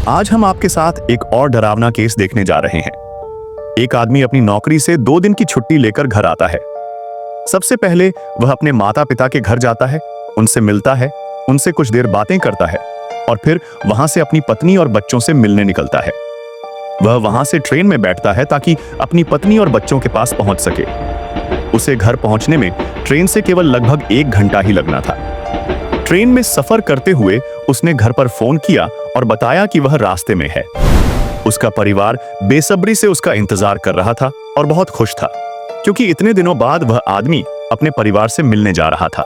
आज हम आपके साथ एक और डरावना केस देखने जा रहे हैं। एक आदमी अपनी नौकरी से 2 दिन की छुट्टी लेकर घर आता है। सबसे पहले वह अपने माता पिता के घर जाता है, उनसे मिलता है, उनसे कुछ देर बातें करता है और फिर वहां से अपनी पत्नी और बच्चों से मिलने निकलता है। वह वहां से ट्रेन में बैठता है ताकि अपनी पत्नी और बच्चों के पास पहुंच सके। उसे घर पहुंचने में ट्रेन से केवल लगभग 1 घंटा ही लगना था। ट्रेन में सफर करते हुए उसने घर पर फोन किया और बताया कि वह रास्ते में है। उसका परिवार बेसब्री से उसका इंतजार कर रहा था और बहुत खुश था, क्योंकि इतने दिनों बाद वह आदमी अपने परिवार से मिलने जा रहा था।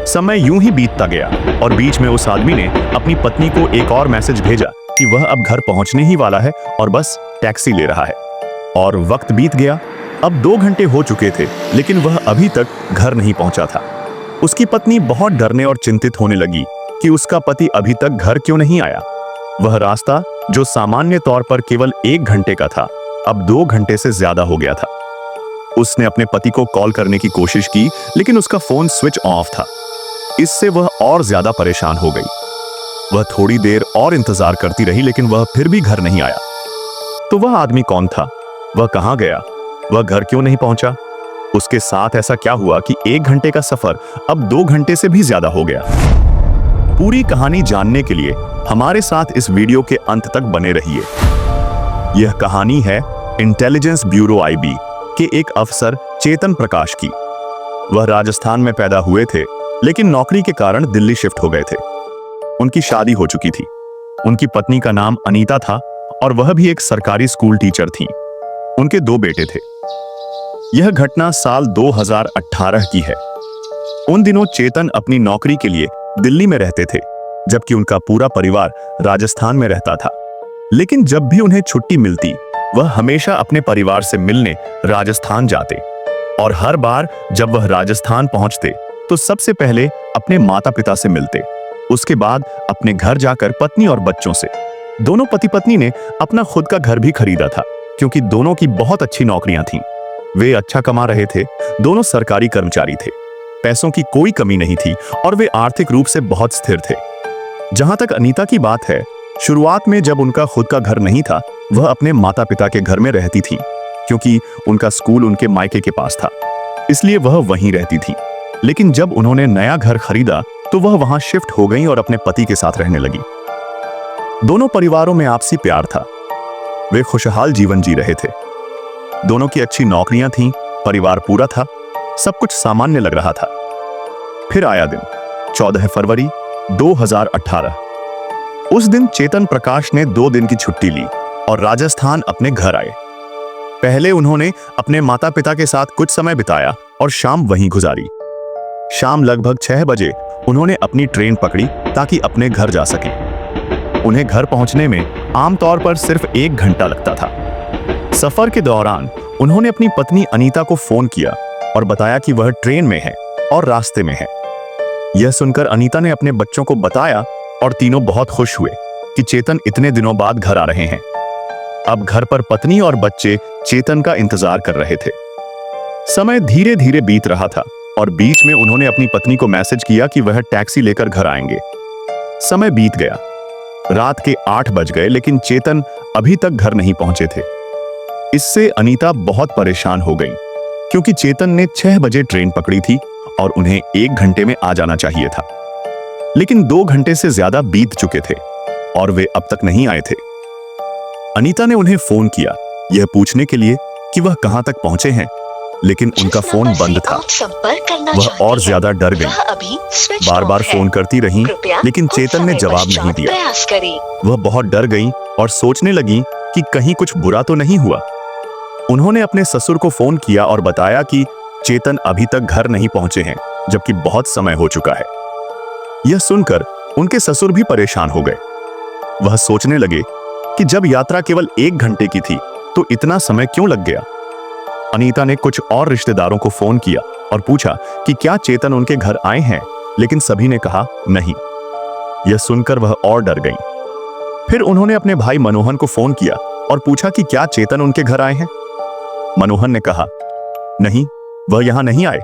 समय यूं ही बीतता गया और बीच में उस आदमी ने अपनी पत्नी को एक और मैसेज भेजा कि वह अब घर पहुंचने ही वाला है और बस टैक्सी ले रहा है। और वक्त बीत गया। अब 2 घंटे हो चुके थे, लेकिन वह अभी तक घर नहीं पहुंचा था। उसकी पत्नी बहुत डरने और चिंतित होने लगी कि उसका पति अभी तक घर क्यों नहीं आया। वह रास्ता जो सामान्य तौर पर केवल 1 घंटे का था, अब 2 घंटे से ज्यादा हो गया था। उसने अपने पति को कॉल करने की कोशिश की, लेकिन उसका फोन स्विच ऑफ था। इससे वह और ज्यादा परेशान हो गई। वह थोड़ी देर और इंतजार करती रही, लेकिन वह फिर भी घर नहीं आया। तो वह आदमी कौन था? वह कहां गया? वह घर क्यों नहीं पहुंचा? उसके साथ ऐसा क्या हुआ कि 1 घंटे का सफर अब 2 घंटे से भी ज्यादा हो गया? पूरी कहानी जानने के लिए हमारे साथ इस वीडियो के अंत तक बने रहिए। यह कहानी है इंटेलिजेंस ब्यूरो IB के एक अफसर चेतन प्रकाश की। वह राजस्थान में पैदा हुए थे, लेकिन नौकरी के कारण दिल्ली शिफ्ट हो गए थे। उनकी शादी हो चुकी थी। उनकी पत्नी का नाम अनीता था और वह भी एक सरकारी स्कूल टीचर थीं। उनके 2 बेटे थे। यह घटना साल 2018 की है। उन दिनों चेतन अपनी नौकरी के लिए दिल्ली में रहते थे, जबकि उनका पूरा परिवार राजस्थान में रहता था। लेकिन जब भी उन्हें छुट्टी मिलती, वह हमेशा अपने परिवार से मिलने राजस्थान जाते। और हर बार जब वह राजस्थान पहुंचते तो सबसे पहले अपने माता पिता से मिलते, उसके बाद अपने घर जाकर पत्नी और बच्चों से। दोनों पति पत्नी ने अपना खुद का घर भी खरीदा था, क्योंकि दोनों की बहुत अच्छी नौकरियां थीं। वे अच्छा कमा रहे थे, दोनों सरकारी कर्मचारी थे। पैसों की कोई कमी नहीं थी और वे आर्थिक रूप से बहुत स्थिर थे। जहां तक अनीता की बात है, शुरुआत में जब उनका खुद का घर नहीं था, वह अपने माता पिता के घर में रहती थी, क्योंकि उनका स्कूल उनके मायके के पास था, इसलिए वह वहीं रहती थी। लेकिन जब उन्होंने नया घर खरीदा तो वह वहां शिफ्ट हो गई और अपने पति के साथ रहने लगी। दोनों परिवारों में आपसी प्यार था। वे खुशहाल जीवन जी रहे थे। दोनों की अच्छी नौकरियां थीं, परिवार पूरा था, सब कुछ सामान्य लग रहा था। फिर आया दिन 14 फरवरी 2018। उस दिन चेतन प्रकाश ने 2 दिन की छुट्टी ली और राजस्थान अपने घर आए। पहले उन्होंने अपने माता पिता के साथ कुछ समय बिताया और शाम वहीं गुजारी। शाम लगभग 6 बजे उन्होंने अपनी ट्रेन पकड़ी ताकि अपने घर जा सकें। उन्हें घर पहुंचने में आमतौर पर सिर्फ 1 घंटा लगता था। सफर के दौरान उन्होंने अपनी पत्नी अनीता को फोन किया और बताया कि वह ट्रेन में है और रास्ते में है। यह सुनकर अनीता ने अपने बच्चों को बताया और तीनों बहुत खुश हुए कि चेतन इतने दिनों बाद घर आ रहे हैं। अब घर पर पत्नी और बच्चे चेतन का इंतजार कर रहे थे। समय धीरे धीरे बीत रहा था और बीच में उन्होंने अपनी पत्नी को मैसेज किया कि वह टैक्सी लेकर घर आएंगे। समय बीत गया। रात के 8 बज गए, लेकिन चेतन अभी तक घर नहीं पहुंचे थे। इससे अनीता बहुत परेशान हो गई, क्योंकि चेतन ने 6 बजे ट्रेन पकड़ी थी और उन्हें 1 घंटे में आ जाना चाहिए था। लेकिन 2 घंटे से ज्यादा बीत चुके थे और वे अब तक नहीं आए थे। अनीता ने उन्हें फोन किया यह पूछने के लिए कि वह कहां तक पहुंचे हैं, लेकिन उनका फोन बंद था। वह और ज्यादा डर गई। बार बार फोन करती रहीं, लेकिन चेतन ने जवाब नहीं दिया। वह बहुत डर गई और सोचने लगी कि कहीं कुछ बुरा तो नहीं हुआ। उन्होंने अपने ससुर को फोन किया और बताया कि चेतन अभी तक घर नहीं पहुंचे हैं, जबकि बहुत समय हो चुका है। यह सुनकर उनके ससुर भी परेशान हो गए। वह सोचने लगे कि जब यात्रा केवल 1 घंटे की थी तो इतना समय क्यों लग गया। अनीता ने कुछ और रिश्तेदारों को फोन किया और पूछा कि क्या चेतन उनके घर आए हैं, लेकिन सभी ने कहा नहीं। यह सुनकर वह और डर गईं। फिर उन्होंने अपने भाई मनोहर को फोन किया और पूछा कि क्या चेतन उनके घर आए हैं। मनोहर ने कहा नहीं, वह यहां नहीं आए।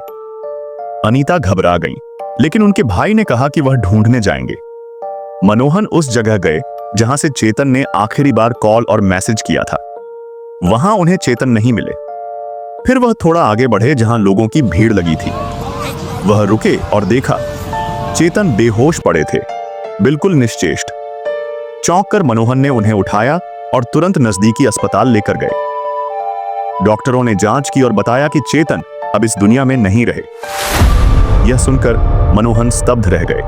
अनीता घबरा गईं लेकिन उनके भाई ने कहा कि वह ढूंढने जाएंगे। मनोहर उस जगह गए जहां से चेतन ने आखिरी बार कॉल और मैसेज किया था। वहां उन्हें चेतन नहीं मिले। फिर वह थोड़ा आगे बढ़े जहां लोगों की भीड़ लगी थी। वह रुके और देखा चेतन बेहोश पड़े थे, बिल्कुल निश्चेष्ट। चौंक कर मनोहर ने उन्हें उठाया और तुरंत नजदीकी अस्पताल लेकर गए। डॉक्टरों ने जांच की और बताया कि चेतन अब इस दुनिया में नहीं रहे। यह सुनकर मनोहर स्तब्ध रह गए।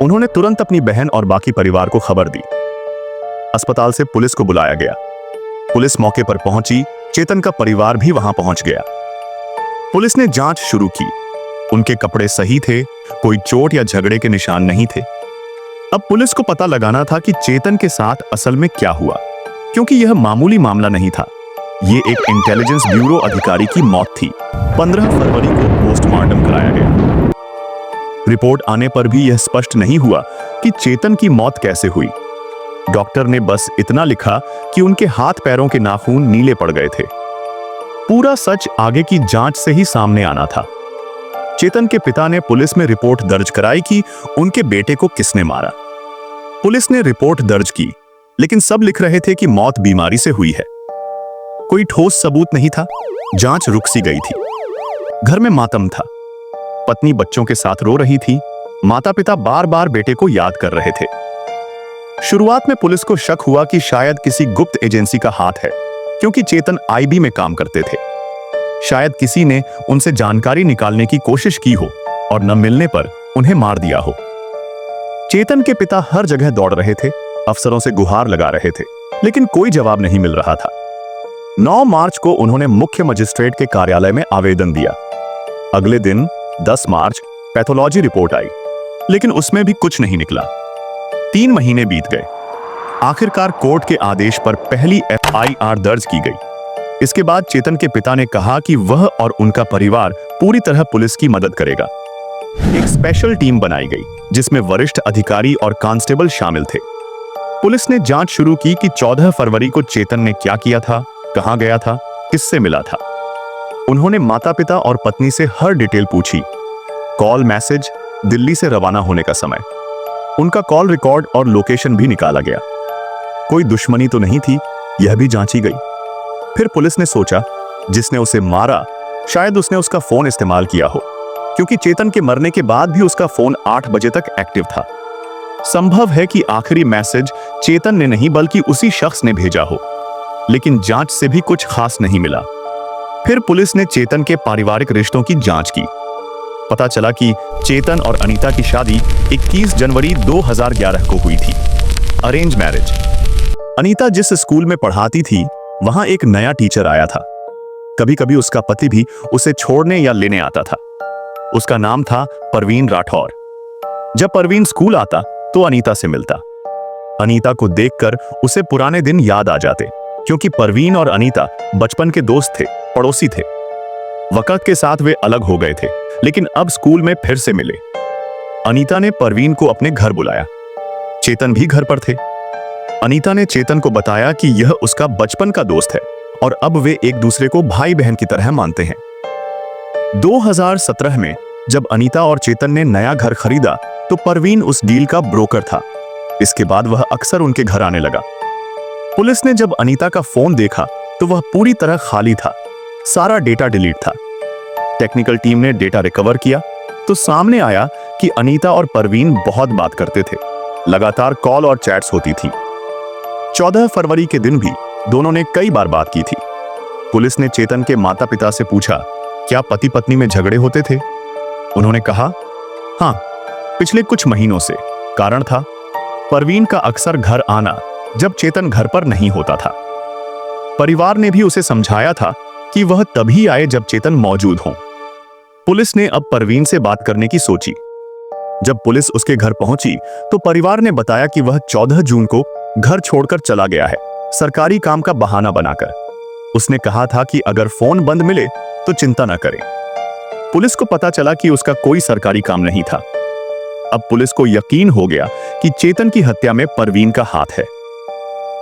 उन्होंने तुरंत अपनी बहन और बाकी परिवार को खबर दी। अस्पताल से पुलिस को बुलाया गया। पुलिस मौके पर पहुंची। चेतन का परिवार भी वहां पहुंच गया। पुलिस ने जांच शुरू की। उनके कपड़े सही थे, कोई चोट या झगड़े के निशान नहीं थे। अब पुलिस को पता लगाना था कि चेतन के साथ असल में क्या हुआ, क्योंकि यह मामूली मामला नहीं था। यह एक इंटेलिजेंस ब्यूरो अधिकारी की मौत थी। 15 फरवरी को पोस्टमार्टम कराया गया। रिपोर्ट आने पर भी यह स्पष्ट नहीं हुआ कि चेतन की मौत कैसे हुई। डॉक्टर ने बस इतना लिखा कि उनके हाथ पैरों के नाखून नीले पड़ गए थे। पूरा सच आगे की जांच से ही सामने आना था। चेतन के पिता ने पुलिस में रिपोर्ट दर्ज कराई कि उनके बेटे को किसने मारा। पुलिस ने रिपोर्ट दर्ज की, लेकिन सब लिख रहे थे कि मौत बीमारी से हुई है। कोई ठोस सबूत नहीं था। जांच रुक सी गई थी। घर में मातम था। पत्नी बच्चों के साथ रो रही थी। माता पिता बार बार बेटे को याद कर रहे थे। शुरुआत में पुलिस को शक हुआ कि शायद किसी गुप्त एजेंसी का हाथ है, क्योंकि चेतन आईबी में काम करते थे। शायद किसी ने उनसे जानकारी निकालने की कोशिश की हो और न मिलने पर उन्हें मार दिया हो। चेतन के पिता हर जगह दौड़ रहे थे, अफसरों से गुहार लगा रहे थे, लेकिन कोई जवाब नहीं मिल रहा था। 9 मार्च को उन्होंने मुख्य मजिस्ट्रेट के कार्यालय में आवेदन दिया। अगले दिन 10 मार्च पैथोलॉजी रिपोर्ट आई, लेकिन उसमें भी कुछ नहीं निकला। 3 महीने बीत गए। आखिरकार कोर्ट के आदेश पर पहली FIR दर्ज की गई। इसके बाद चेतन के पिता ने कहा कि वह और उनका परिवार पूरी तरह पुलिस की मदद करेगा। एक स्पेशल टीम बनाई गई जिसमें वरिष्ठ अधिकारी और कांस्टेबल शामिल थे। पुलिस ने जांच शुरू की कि 14 फरवरी को चेतन ने क्या किया था, कहां गया था, किससे मिला था। उन्होंने माता पिता और पत्नी से हर डिटेल पूछी। कॉल, मैसेज, दिल्ली से रवाना होने का समय, उनका कॉल रिकॉर्ड और लोकेशन भी निकाला गया। कोई दुश्मनी तो नहीं थी, यह भी जांची गई। फिर पुलिस ने सोचा जिसने उसे मारा शायद उसने उसका फोन इस्तेमाल किया हो, क्योंकि चेतन के मरने के बाद भी उसका फोन 8 बजे तक एक्टिव था। संभव है कि आखिरी मैसेज चेतन ने नहीं बल्कि उसी शख्स ने भेजा हो, लेकिन जांच से भी कुछ खास नहीं मिला। फिर पुलिस ने चेतन के पारिवारिक रिश्तों की जांच की। पता चला कि चेतन और अनीता की शादी 21 जनवरी 2011 को हुई थी। Arrange marriage. अनीता जिस स्कूल में पढ़ाती थी वहां एक नया टीचर आया था। कभी कभी उसका पति भी उसे छोड़ने या लेने आता था। उसका नाम था परवीन राठौर। जब परवीन स्कूल आता तो अनीता से मिलता। अनीता को देखकर उसे पुराने दिन याद आ जाते, क्योंकि परवीन और अनीता बचपन के दोस्त थे, पड़ोसी थे। वक्त के साथ वे अलग हो गए थे, लेकिन अब स्कूल में फिर से मिले। अनीता ने परवीन को अपने घर बुलाया। चेतन भी घर पर थे। अनीता ने चेतन को बताया कि यह उसका बचपन का दोस्त है और अब वे एक दूसरे को भाई बहन की तरह मानते हैं। 2017 में जब अनीता और चेतन ने नया घर खरीदा तो परवीन उस डील का ब्रोकर था। इसके बाद वह अक्सर उनके घर आने लगा। पुलिस ने जब अनीता का फोन देखा तो वह पूरी तरह खाली था। सारा डेटा डिलीट था। टेक्निकल टीम ने डेटा रिकवर किया तो सामने आया कि अनीता और परवीन बहुत बात करते थे। लगातार कॉल और चैट्स होती थी। 14 फरवरी के दिन भी दोनों ने कई बार बात की थी। पुलिस ने चेतन के माता पिता से पूछा, क्या पति पत्नी में झगड़े होते थे? उन्होंने कहा, हाँ, पिछले कुछ महीनों से। कारण था परवीन का अक्सर घर आना जब चेतन घर पर नहीं होता था। परिवार ने भी उसे समझाया था कि वह तभी आए जब चेतन मौजूद हो। पुलिस ने अब परवीन से बात करने की सोची। जब पुलिस उसके घर पहुंची तो परिवार ने बताया कि वह 14 जून को घर छोड़कर चला गया है, सरकारी काम का बहाना बनाकर। उसने कहा था कि अगर फोन बंद मिले तो चिंता न करें। पुलिस को पता चला कि उसका कोई सरकारी काम नहीं था। अब पुलिस को यकीन हो गया कि चेतन की हत्या में परवीन का हाथ है।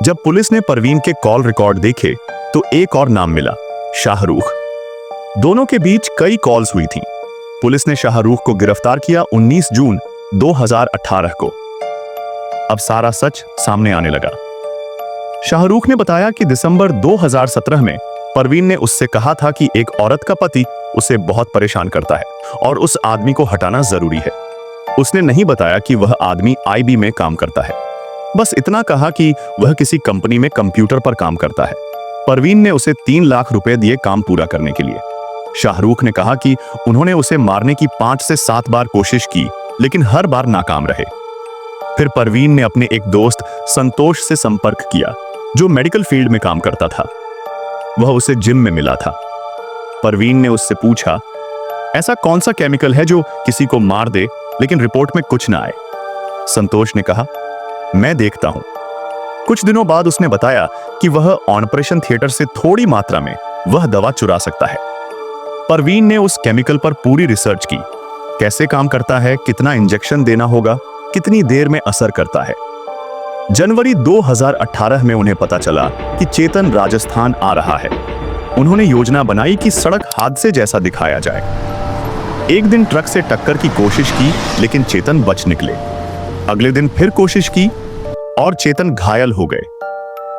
जब पुलिस ने परवीन के कॉल रिकॉर्ड देखे तो एक और नाम मिला, शाहरुख। दोनों के बीच कई कॉल्स हुई थी। पुलिस ने शाहरुख को गिरफ्तार किया 19 जून 2018 को। अब सारा सच सामने आने लगा। शाहरुख ने बताया कि दिसंबर 2017 में परवीन ने उससे कहा था कि एक औरत का पति उसे बहुत परेशान करता है और उस आदमी को हटाना जरूरी है। उसने नहीं बताया कि वह आदमी आईबी में काम करता है, बस इतना कहा कि वह किसी कंपनी में कंप्यूटर पर काम करता है। परवीन ने उसे 3 लाख रुपए दिए काम पूरा करने के लिए। शाहरुख ने कहा कि उन्होंने उसे मारने की 5 से 7 बार कोशिश की, लेकिन हर बार नाकाम रहे। फिर परवीन ने अपने एक दोस्त संतोष से संपर्क किया, जो मेडिकल फील्ड में काम करता था। वह उसे जिम में मिला था। परवीन ने उससे पूछा, ऐसा कौन सा केमिकल है जो किसी को मार दे लेकिन रिपोर्ट में कुछ ना आए? संतोष ने कहा, मैं देखता हूं। कुछ दिनों बाद उसने बताया कि वह ऑपरेशन थिएटर से थोड़ी मात्रा में वह दवा चुरा सकता है। परवीन ने उस केमिकल पर पूरी रिसर्च की, कैसे काम करता है, कितना इंजेक्शन देना होगा, कितनी देर में असर करता है। जनवरी 2018 में उन्हें पता चला कि चेतन राजस्थान आ रहा है। उन्होंने योजना बनाई कि सड़क हादसे जैसा दिखाया जाए। एक दिन ट्रक से टक्कर की कोशिश की, लेकिन चेतन बच निकले। अगले दिन फिर कोशिश की और चेतन घायल हो गए।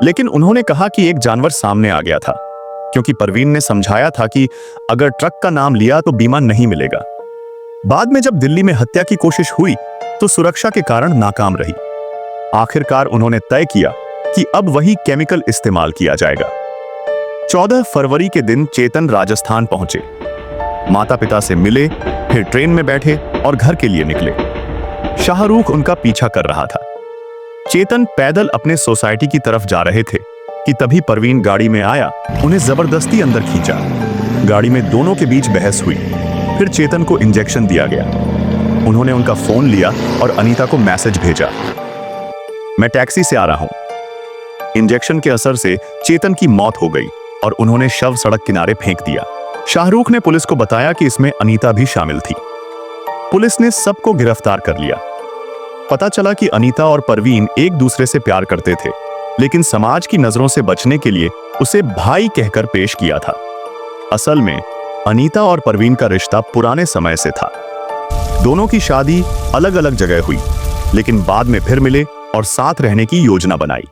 लेकिन उन्होंने कहा कि एक जानवर सामने आ गया था, क्योंकि परवीन ने समझाया था कि अगर ट्रक का नाम लिया तो बीमा नहीं मिलेगा। बाद में जब दिल्ली में हत्या की कोशिश हुई तो सुरक्षा के कारण नाकाम रही। आखिरकार उन्होंने तय किया कि अब वही केमिकल इस्तेमाल किया जाएगा। 14 फरवरी के दिन चेतन राजस्थान पहुंचे। माता पिता से मिले, फिर ट्रेन में बैठे और घर के लिए निकले। शाहरुख उनका पीछा कर रहा था। चेतन पैदल अपने सोसाइटी की तरफ जा रहे थे कि तभी परवीन गाड़ी में आया, उन्हें जबरदस्ती अंदर खींचा। गाड़ी में दोनों के बीच बहस हुई। फिर चेतन को इंजेक्शन दिया गया। उन्होंने उनका फोन लिया और अनीता को मैसेज भेजा, मैं टैक्सी से आ रहा हूं। इंजेक्शन के असर से चेतन की मौत हो गई और उन्होंने शव सड़क किनारे फेंक दिया। शाहरुख ने पुलिस को बताया कि इसमें अनीता भी शामिल थी। पुलिस ने सबको गिरफ्तार कर लिया। पता चला कि अनीता और परवीन एक दूसरे से प्यार करते थे, लेकिन समाज की नजरों से बचने के लिए उसे भाई कहकर पेश किया था। असल में अनीता और परवीन का रिश्ता पुराने समय से था। दोनों की शादी अलग अलग जगह हुई, लेकिन बाद में फिर मिले और साथ रहने की योजना बनाई।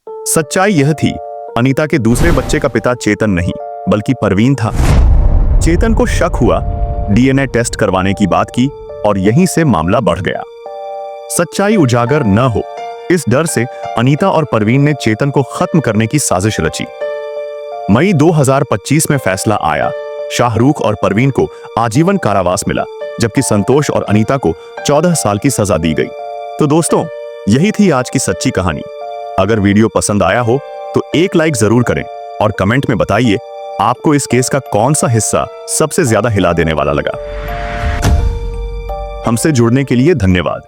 सच्चाई यह थी, अनीता के दूसरे बच्चे का पिता चेतन नहीं बल्कि परवीन था। चेतन को शक हुआ, डीएनए टेस्ट करवाने की बात की और यहीं से मामला बढ़ गया। सच्चाई उजागर न हो, इस डर से अनीता और परवीन ने चेतन को खत्म करने की साजिश रची। मई 2025 में फैसला आया। शाहरुख और परवीन को आजीवन कारावास मिला, जबकि संतोष और अनीता को 14 साल की सजा दी गई। तो दोस्तों, यही थी आज की सच्ची कहानी। अगर वीडियो पसंद आया हो तो एक लाइक जरूर करें और कमेंट में बताइए आपको इस केस का कौन सा हिस्सा सबसे ज्यादा हिला देने वाला लगा। हमसे जुड़ने के लिए धन्यवाद।